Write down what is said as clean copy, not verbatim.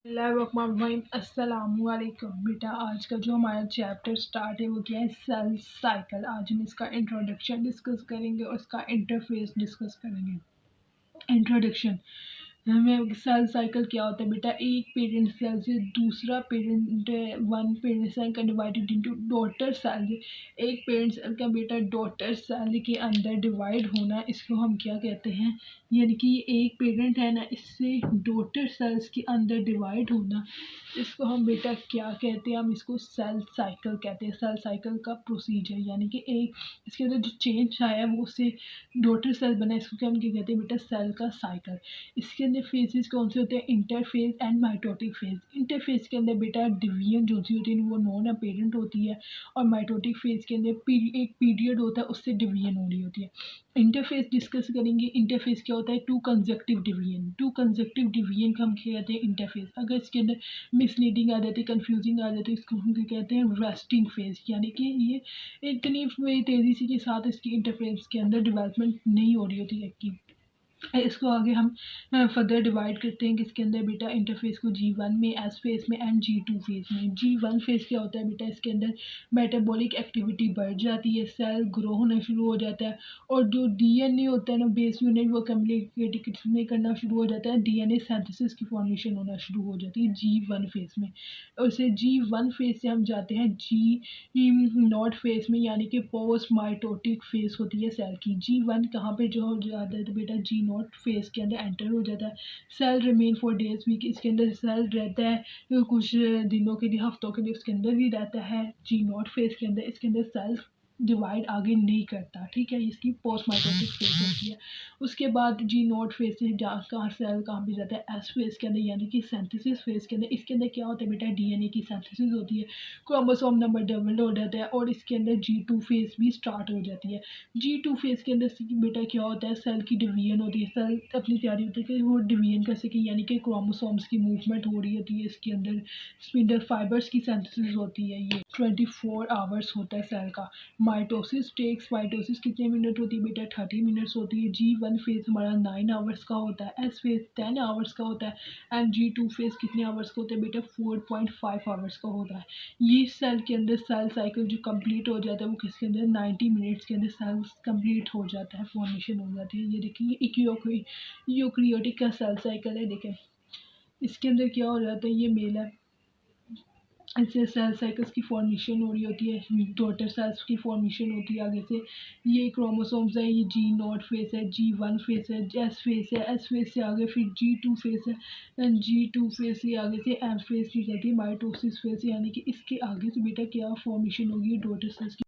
अस्सलामुअलैकुम बेटा, आज का जो हमारा चैप्टर स्टार्ट है वो क्या है, सेल साइकिल। आज हम इसका इंट्रोडक्शन डिस्कस करेंगे और इसका इंटरफेस डिस्कस करेंगे। इंट्रोडक्शन हमें सेल साइकिल क्या होता है बेटा, एक पेरेंट सेल से दूसरा पेरेंट वन पेरेंट सेल का डिवाइडेड इनटू डॉटर सेल। एक पेरेंट सेल का बेटा डॉटर सेल के अंदर डिवाइड होना, इसको हम क्या कहते हैं, यानी कि एक पेरेंट है ना, इससे डॉटर सेल्स के अंदर डिवाइड होना, इसको हम बेटा क्या कहते हैं, हम इसको सेल साइकिल कहते हैं। सेल साइकिल का प्रोसीजर यानी कि एक इसके अंदर जो चेंज आया है वो उससे डॉटर सेल बना, इसको क्या हम क्या कहते हैं बेटा, सेल का साइकिल। इसके अंदर फेजेस कौन से होते हैं, interphase and mitotic phase. Interphase के अंदर बेटा डिवीजन जो सी होती है वो नॉन अपेरेंट होती है, और माइटोटिक फेज के अंदर एक पीरियड होता है, उससे डिवीजन हो रही होती है। इंटरफेस डिस्कस करेंगे। इंटरफेस क्या होता है, two consecutive division. Two consecutive division का हम क्या कहते हैं, इंटरफेस। अगर इसके अंदर मिसलीडिंग आ जाती है, कंफ्यूजिंग आ जाती है, इसको हम क्या कहते हैं, रेस्टिंग फेज। यानी कि ये इतनी तेज़ी से के साथ इसकी इंटरफेस के अंदर डेवलपमेंट नहीं हो रही होती है कि इसको आगे हम फर्दर डिवाइड करते हैं किसके अंदर बेटा, इंटरफेस को G1 में, एस फेज में एंड G2 फेज में। G1 फेज क्या होता है बेटा, इसके अंदर मेटाबॉलिक एक्टिविटी बढ़ जाती है, सेल ग्रो होना शुरू हो जाता है, और जो डीएनए होता है ना, बेस यूनिट, वो कम्युनिकेट में करना शुरू हो जाता है, डीएनए सिंथेसिस की फॉर्मेशन होना शुरू हो जाती है G1 फेज में। और इसे G1 फेज से हम जाते हैं G0 फेज में, यानी कि पोस्ट माइटोटिक फेज होती है सेल की। G1 कहाँ पे जो हो जाता है तो बेटा G0 फेज के अंदर एंटर हो जाता है। Cell remain for days week, इसके अंदर सेल रहता है कुछ दिनों के लिए, हफ्तों के लिए उसके अंदर ही रहता है। G0 फेज के अंदर इसके अंदर सेल डिवाइड आगे नहीं करता, ठीक है, इसकी पोस्ट माइटोटिक फेज होती है। उसके बाद G0 फेज से कहाँ सेल कहाँ पे जाता है, एस फेज के अंदर, यानी कि सिंथेसिस फेज के अंदर। इसके अंदर क्या होता है बेटा, डीएनए की सिंथेसिस होती है, क्रोमोसोम नंबर डबल हो जाता है, और इसके अंदर G2 फेज भी स्टार्ट हो जाती है। G2 फेज के अंदर बेटा क्या होता है, सेल की डिवीजन होती है। सेल अपनी तैयारी होती है कि वो डिवीजन कर सके, यानी कि क्रोमोसोम्स की मूवमेंट हो रही होती है, इसके अंदर स्पिंडल फाइबर्स की सिंथेसिस होती है। ये 24 आवर्स होता है सेल का। माइटोसिस कितने मिनट होती है बेटा, 30 मिनट्स होती है। G1 फेज हमारा 9 आवर्स का होता है, एस फेज 10 आवर्स का होता है, एंड G2 फेज कितने आवर्स का होता है बेटा, 4.5 आवर्स का होता है। ये सेल के अंदर सेल साइकिल जो कंप्लीट हो जाता है वो किसके अंदर, 90 मिनट्स के अंदर सेल कंप्लीट हो जाता है, फॉर्मेशन हो जाती है। ये देखिए एक यूकैरियोटिक का सेल साइकिल है, देखें इसके अंदर क्या हो जाता है, ये मेल है, इससे सेल साइकिल्स की फॉर्मेशन हो रही होती है, डॉटर सेल्स की फॉर्मेशन होती है आगे से। ये क्रोमोसोम्स है, ये G0 फेज है, G1 फेज है, एस फेज है, एस फेज से आगे फिर G2 फेज है, एंड G2 फेज से आगे से एम फेज की कहती है माइटोसिस फेज, यानी कि इसके आगे से बेटा क्या फॉर्मेशन होगी, डॉटर सेल्स की